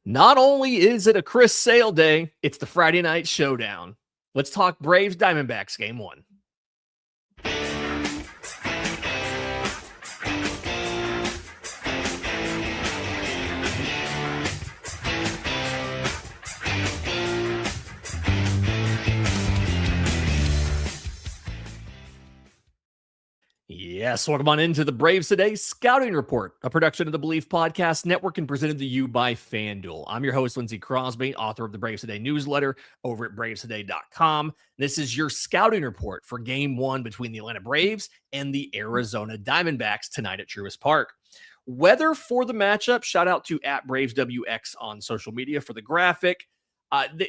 Not only is it a Chris Sale day, it's the Friday night showdown. Let's talk Braves Diamondbacks game one. Yes, welcome on into the Braves Today Scouting Report, a production of the Belief Podcast Network and presented to you by FanDuel. I'm your host, Lindsey Crosby, author of the Braves Today newsletter over at bravestoday.com. This is your scouting report for game one between the Atlanta Braves and the Arizona Diamondbacks tonight at Truist Park. Weather for the matchup, shout out to @BravesWX on social media for the graphic.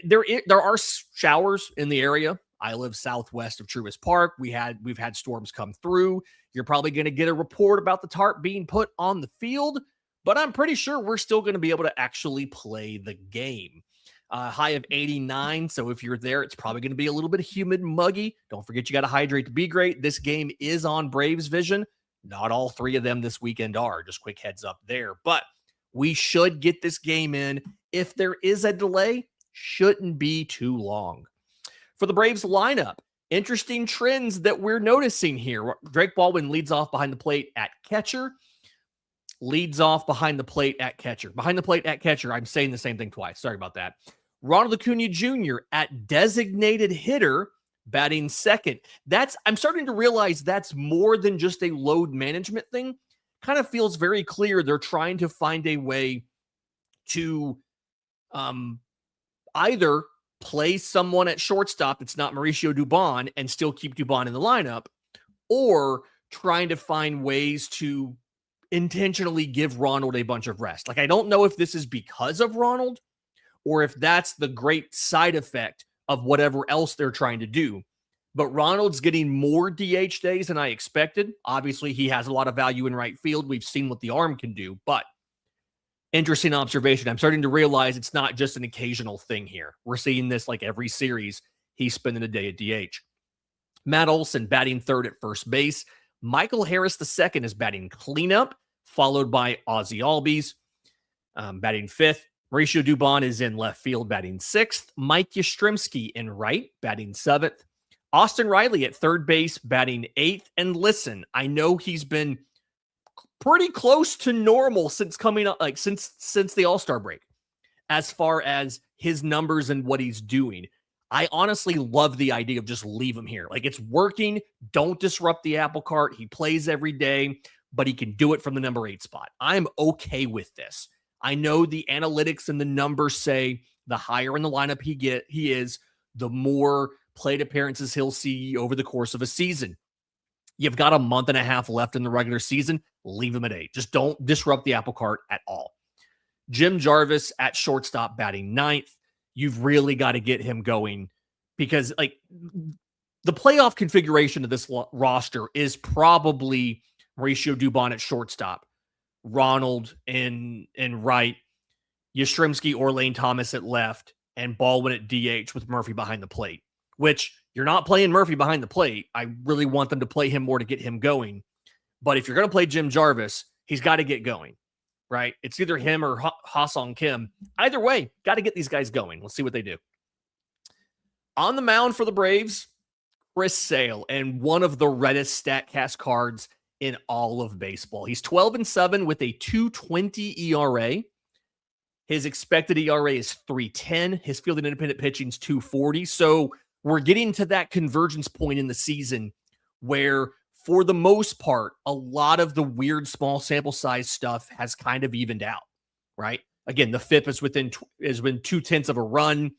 There are showers in the area. I live southwest of Truist Park. We've had storms come through. You're probably going to get a report about the tarp being put on the field, but I'm pretty sure we're still going to be able to actually play the game. High of 89, so if you're there, it's probably going to be a little bit humid and muggy. Don't forget you got to hydrate to be great. This game is on Braves Vision. Not all three of them this weekend are. Just quick heads up there. But we should get this game in. If there is a delay, shouldn't be too long. For the Braves lineup, interesting trends that we're noticing here. Drake Baldwin leads off behind the plate at catcher. Behind the plate at catcher. I'm saying the same thing twice. Sorry about that. Ronald Acuna Jr. at designated hitter, batting second. I'm starting to realize that's more than just a load management thing. Kind of feels very clear they're trying to find a way to either play someone at shortstop that's not Mauricio Dubon and still keep Dubon in the lineup, or trying to find ways to intentionally give Ronald a bunch of rest. Like, I don't know if this is because of Ronald or if that's the great side effect of whatever else they're trying to do. But Ronald's getting more DH days than I expected. Obviously, he has a lot of value in right field. We've seen what the arm can do, but interesting observation. I'm starting to realize it's not just an occasional thing here. We're seeing this like every series. He's spending a day at DH. Matt Olson batting third at first base. Michael Harris II is batting cleanup, followed by Ozzie Albies batting fifth. Mauricio Dubon is in left field batting sixth. Mike Yastrzemski in right batting seventh. Austin Riley at third base batting eighth. And listen, I know he's been pretty close to normal since coming up, like since the All-Star break, as far as his numbers and what he's doing. I honestly love the idea of just leave him here. Like, it's working. Don't disrupt the apple cart. He plays every day, but he can do it from the number 8 spot. I'm okay with this. I know the analytics and the numbers say the higher in the lineup he is, the more plate appearances he'll see over the course of a season. You've got a month and a half left in the regular season. Leave him at 8. Just don't disrupt the apple cart at all. Jim Jarvis at shortstop batting ninth. You've really got to get him going because, like, the playoff configuration of this roster is probably Mauricio Dubon at shortstop, Ronald in right, Yastrzemski or Lane Thomas at left, and Baldwin at DH with Murphy behind the plate, which you're not playing Murphy behind the plate. I really want them to play him more to get him going. But if you're going to play Jim Jarvis, he's got to get going, right? It's either him or Ha-Sung Kim. Either way, got to get these guys going. Let's see what they do. On the mound for the Braves, Chris Sale, and one of the reddest StatCast cards in all of baseball. He's 12-7 with a 2.20 ERA. His expected ERA is 3.10. His field and independent pitching is 2.40. So we're getting to that convergence point in the season where, for the most part, a lot of the weird small sample size stuff has kind of evened out, right? Again, the FIP is within 0.2 of a run.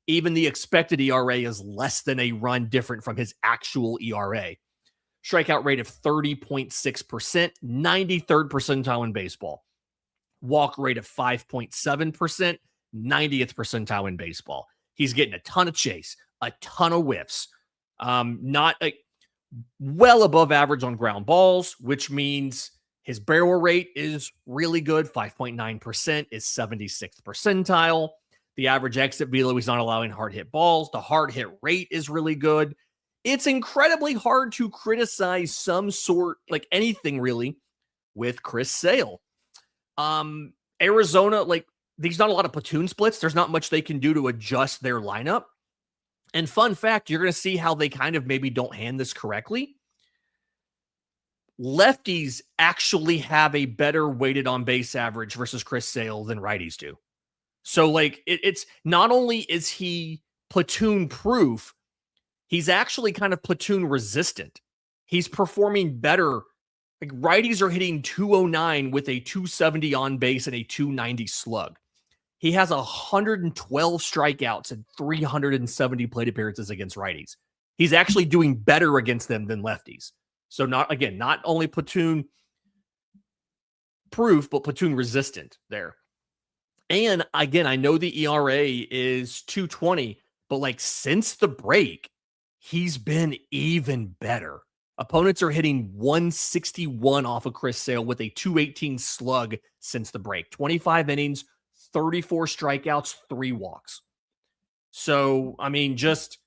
Even the expected ERA is less than a run different from his actual ERA. Strikeout rate of 30.6%, 93rd percentile in baseball. Walk rate of 5.7%, 90th percentile in baseball. He's getting a ton of chase, a ton of whiffs, well above average on ground balls, which means his barrel rate is really good. 5.9% is 76th percentile. The average exit velo, he's not allowing hard hit balls. The hard hit rate is really good. It's incredibly hard to criticize anything really with Chris Sale. Arizona, there's not a lot of platoon splits. There's not much they can do to adjust their lineup. And fun fact, you're going to see how they kind of maybe don't hand this correctly. Lefties actually have a better weighted on base average versus Chris Sale than righties do. So like it's not only is he platoon proof, he's actually kind of platoon resistant. He's performing better. Like righties are hitting 209 with a 270 on base and a 290 slug. He has 112 strikeouts and 370 plate appearances against righties. He's actually doing better against them than lefties. So not only platoon proof, but platoon resistant there. And again, I know the ERA is 2.20, but like since the break, he's been even better. Opponents are hitting 161 off of Chris Sale with a 218 slug since the break. 25 innings, 34 strikeouts, 3 walks. So, I mean, just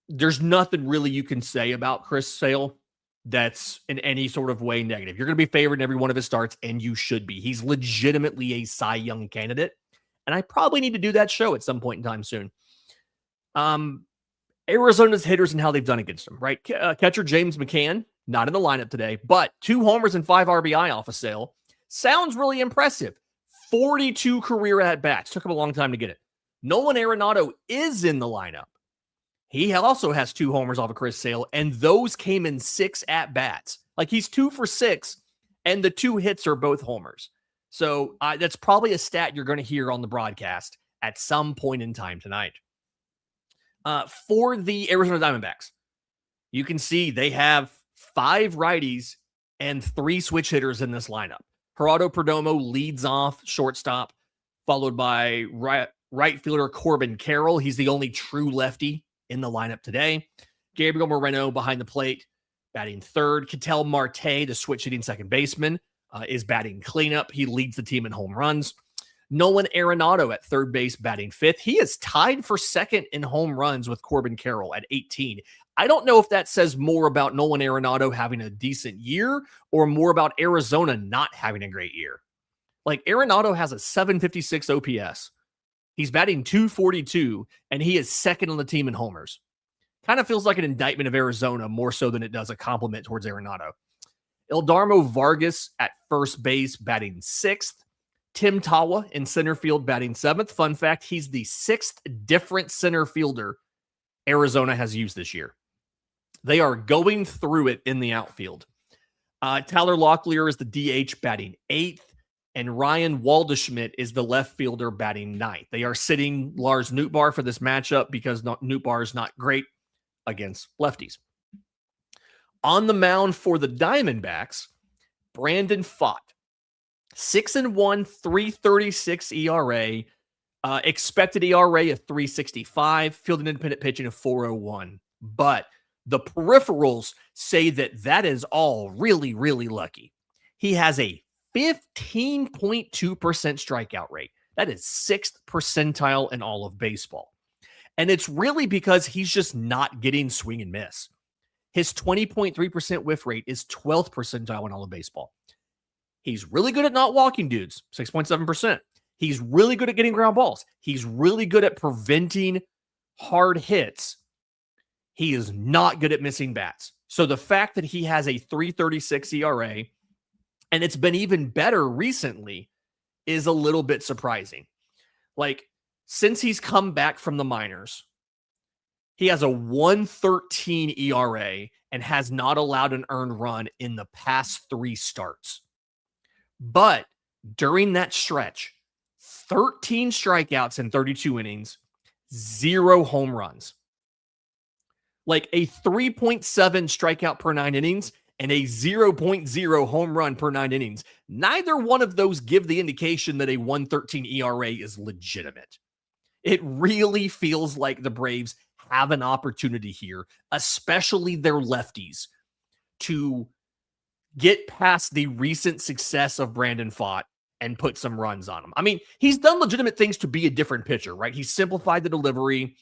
there's nothing really you can say about Chris Sale that's in any sort of way negative. You're going to be favored in every one of his starts, and you should be. He's legitimately a Cy Young candidate, and I probably need to do that show at some point in time soon. Arizona's hitters and how they've done against him, right? Catcher James McCann, not in the lineup today, but 2 homers and 5 RBI off of Sale. Sounds really impressive. 42 career at-bats. Took him a long time to get it. Nolan Arenado is in the lineup. He also has 2 homers off of Chris Sale, and those came in 6 at-bats. Like, he's 2 for 6, and the 2 hits are both homers. So that's probably a stat you're going to hear on the broadcast at some point in time tonight. For the Arizona Diamondbacks, you can see they have 5 righties and 3 switch hitters in this lineup. Gerardo Perdomo leads off shortstop, followed by right fielder Corbin Carroll. He's the only true lefty in the lineup today. Gabriel Moreno behind the plate, batting third. Ketel Marte, the switch hitting second baseman, is batting cleanup. He leads the team in home runs. Nolan Arenado at third base, batting fifth. He is tied for second in home runs with Corbin Carroll at 18. I don't know if that says more about Nolan Arenado having a decent year or more about Arizona not having a great year. Like, Arenado has a 756 OPS. He's batting 242, and he is second on the team in homers. Kind of feels like an indictment of Arizona more so than it does a compliment towards Arenado. Ildarmo Vargas at first base, batting sixth. Tim Tawa in center field, batting seventh. Fun fact, he's the 6th different center fielder Arizona has used this year. They are going through it in the outfield. Tyler Locklear is the DH, batting 8th. And Ryan Waldschmidt is the left fielder, batting 9th. They are sitting Lars Nootbaar for this matchup because Nootbaar is not great against lefties. On the mound for the Diamondbacks, Brandon Pfaadt. 6-1, 336 ERA, expected ERA of 365, field and independent pitching of 401. But the peripherals say that is all really, really lucky. He has a 15.2% strikeout rate. That is 6th percentile in all of baseball. And it's really because he's just not getting swing and miss. His 20.3% whiff rate is 12th percentile in all of baseball. He's really good at not walking dudes, 6.7%. He's really good at getting ground balls. He's really good at preventing hard hits. He is not good at missing bats. So the fact that he has a 336 ERA, and it's been even better recently, is a little bit surprising. Like, since he's come back from the minors, he has a 113 ERA and has not allowed an earned run in the past 3 starts. But during that stretch, 13 strikeouts in 32 innings, 0 home runs. Like a 3.7 strikeout per 9 innings and a 0.0 home run per 9 innings. Neither one of those give the indication that a 113 ERA is legitimate. It really feels like the Braves have an opportunity here, especially their lefties, to get past the recent success of Brandon Pfaadt and put some runs on him. I mean, he's done legitimate things to be a different pitcher, right? He's simplified the delivery.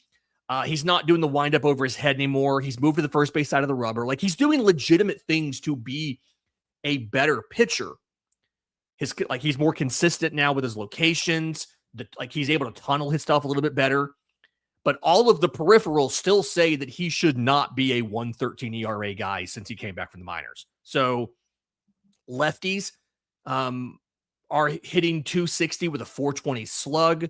He's not doing the windup over his head anymore. He's moved to the first base side of the rubber. Like, he's doing legitimate things to be a better pitcher. He's more consistent now with his locations. He's able to tunnel his stuff a little bit better. But all of the peripherals still say that he should not be a 1.13 ERA guy since he came back from the minors. So lefties are hitting 260 with a 420 slug.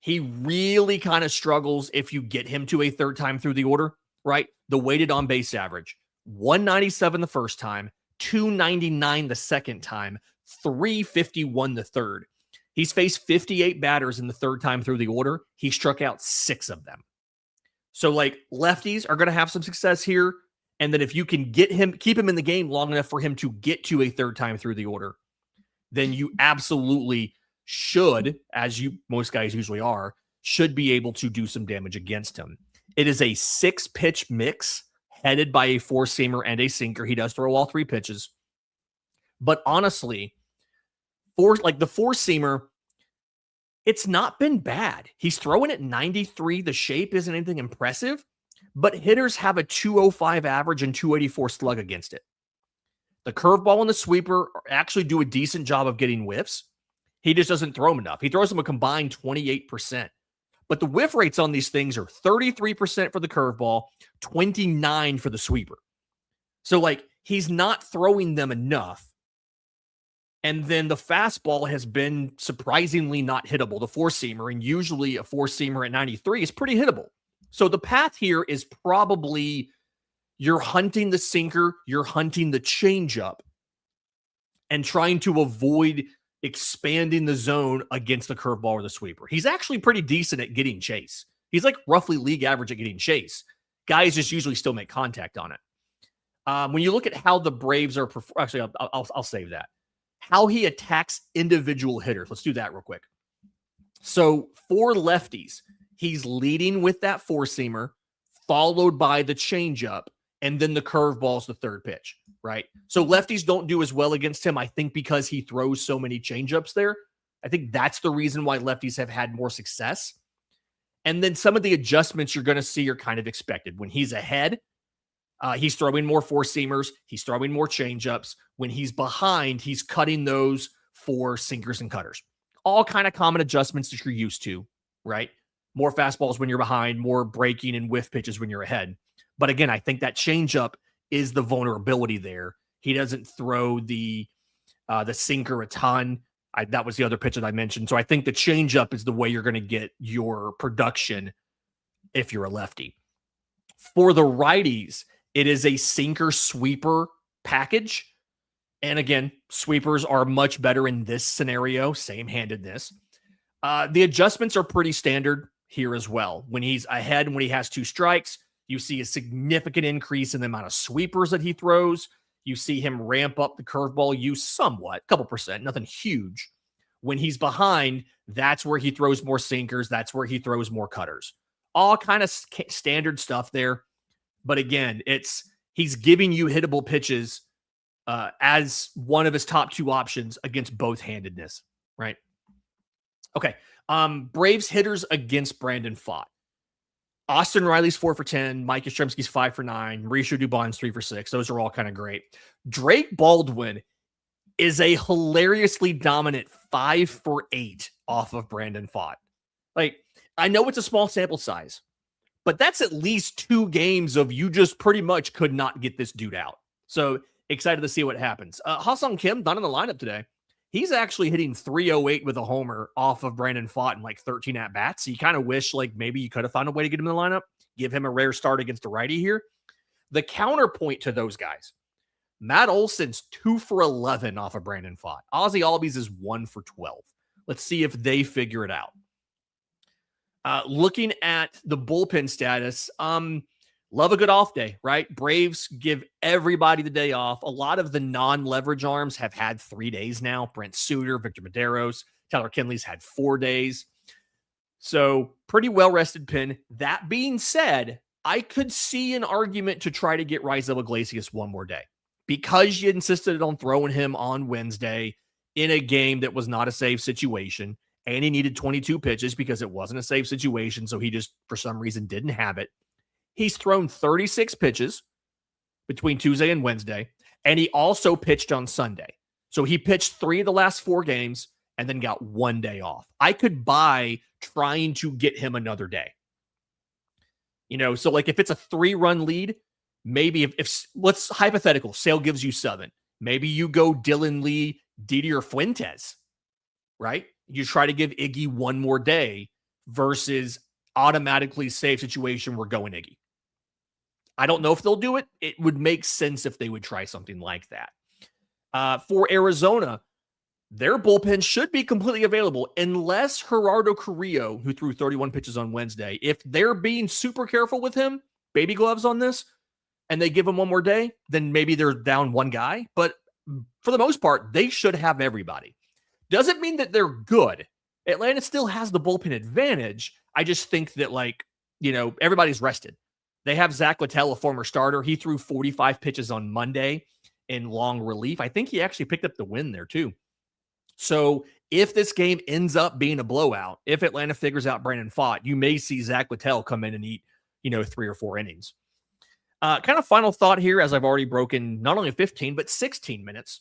He really kind of struggles if you get him to a third time through the order, right? The weighted on base average, 197 the first time, 299 the second time, 351 the third. He's faced 58 batters in the third time through the order. He struck out 6 of them. So lefties are going to have some success here. And then if you can keep him in the game long enough for him to get to a third time through the order, then you absolutely should, as most guys usually are, should be able to do some damage against him. It is a 6-pitch mix headed by a 4-seamer and a sinker. He does throw all 3 pitches. But honestly, the 4-seamer, it's not been bad. He's throwing at 93. The shape isn't anything impressive, but hitters have a 205 average and 284 slug against it. The curveball and the sweeper actually do a decent job of getting whiffs. He just doesn't throw them enough. He throws them a combined 28%. But the whiff rates on these things are 33% for the curveball, 29% for the sweeper. So he's not throwing them enough. And then the fastball has been surprisingly not hittable, the 4-seamer, and usually a 4-seamer at 93 is pretty hittable. So the path here is probably you're hunting the sinker, you're hunting the changeup, and trying to avoid expanding the zone against the curveball or the sweeper. He's actually pretty decent at getting chase. He's roughly league average at getting chase. Guys just usually still make contact on it. When you look at how the Braves are, actually, I'll save that. How he attacks individual hitters. Let's do that real quick. So for lefties, he's leading with that 4-seamer, followed by the changeup, and then the curveball's the third pitch, right? So lefties don't do as well against him, I think, because he throws so many changeups there. I think that's the reason why lefties have had more success. And then some of the adjustments you're going to see are kind of expected. When he's ahead, he's throwing more 4-seamers. He's throwing more changeups. When he's behind, he's cutting those for sinkers and cutters. All kind of common adjustments that you're used to, right? More fastballs when you're behind, more breaking and whiff pitches when you're ahead. But again, I think that changeup is the vulnerability there. He doesn't throw the sinker a ton. That was the other pitch that I mentioned. So I think the changeup is the way you're going to get your production if you're a lefty. For the righties, it is a sinker sweeper package. And again, sweepers are much better in this scenario, same-handedness. The adjustments are pretty standard here as well. When he's ahead, when he has 2 strikes, you see a significant increase in the amount of sweepers that he throws. You see him ramp up the curveball use somewhat, a couple percent, nothing huge. When he's behind, that's where he throws more sinkers. That's where he throws more cutters. All kind of standard stuff there. But again, he's giving you hittable pitches as one of his top 2 options against both-handedness, right? Okay. Braves hitters against Brandon Pfaadt. Austin Riley's 4 for 10. Mike Yastrzemski's 5 for 9. Mauricio Dubon's 3 for 6. Those are all kind of great. Drake Baldwin is a hilariously dominant 5 for 8 off of Brandon Pfaadt. I know it's a small sample size, but that's at least 2 games of you just pretty much could not get this dude out. So excited to see what happens. Ha-Seong Kim, not in the lineup today. He's actually hitting 308 with a homer off of Brandon Pfaadt in 13 at-bats. So you kind of wish maybe you could have found a way to get him in the lineup, give him a rare start against a righty here. The counterpoint to those guys, Matt Olson's 2 for 11 off of Brandon Pfaadt. Ozzie Albies is 1 for 12. Let's see if they figure it out. Looking at the bullpen status, love a good off day, right? Braves give everybody the day off. A lot of the non-leverage arms have had 3 days now. Brent Suter, Victor Medeiros, Tyler Kinley's had 4 days. So pretty well-rested pen. That being said, I could see an argument to try to get Raisel Iglesias one more day because you insisted on throwing him on Wednesday in a game that was not a safe situation. And he needed 22 pitches because it wasn't a safe situation. So he just, for some reason, didn't have it. He's thrown 36 pitches between Tuesday and Wednesday. And he also pitched on Sunday. So he pitched 3 of the last 4 games and then got 1 day off. I could buy trying to get him another day. So like if it's a 3-run lead, maybe if let's hypothetical, Sale gives you 7. Maybe you go Dylan Lee, Didier Fuentes, right? You try to give Iggy 1 more day versus automatically save situation, we're going Iggy. I don't know if they'll do it. It would make sense if they would try something like that. For Arizona, their bullpen should be completely available unless Gerardo Carrillo, who threw 31 pitches on Wednesday, if they're being super careful with him, baby gloves on this, and they give him 1 more day, then maybe they're down 1 guy. But for the most part, they should have everybody. Doesn't mean that they're good. Atlanta still has the bullpen advantage. I just think that, everybody's rested. They have Zach Littell, a former starter. He threw 45 pitches on Monday in long relief. I think he actually picked up the win there too. So if this game ends up being a blowout, if Atlanta figures out Brandon Pfaadt, you may see Zach Littell come in and eat, 3 or 4 innings. Kind of final thought here, as I've already broken not only 15, but 16 minutes.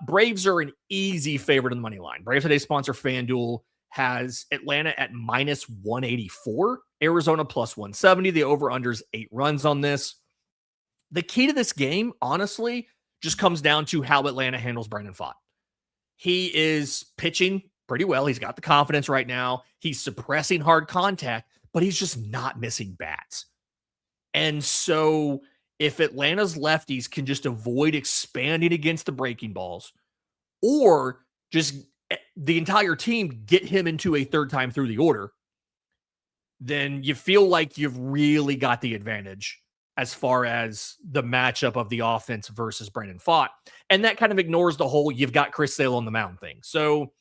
Braves are an easy favorite on the money line. Braves Today sponsor FanDuel has Atlanta at minus 184, Arizona plus 170. The over-under's 8 runs on this. The key to this game, honestly, just comes down to how Atlanta handles Brandon Pfaadt. He is pitching pretty well. He's got the confidence right now. He's suppressing hard contact, but he's just not missing bats. And so if Atlanta's lefties can just avoid expanding against the breaking balls, or just the entire team get him into a 3rd time through the order, then you feel like you've really got the advantage as far as the matchup of the offense versus Brandon Pfaadt. And that kind of ignores the whole you've got Chris Sale on the mound thing. So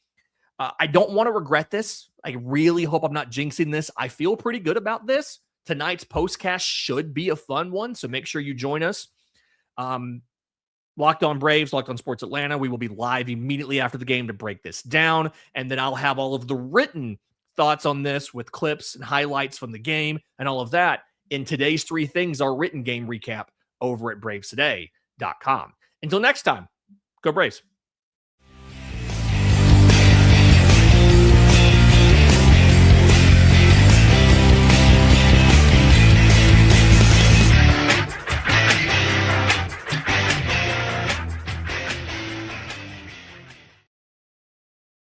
I don't want to regret this. I really hope I'm not jinxing this. I feel pretty good about this. Tonight's postcast should be a fun one, so make sure you join us. Locked On Braves, Locked On Sports Atlanta. We will be live immediately after the game to break this down, and then I'll have all of the written thoughts on this with clips and highlights from the game and all of that in today's 3 Things, our written game recap over at bravestoday.com. Until next time, go Braves.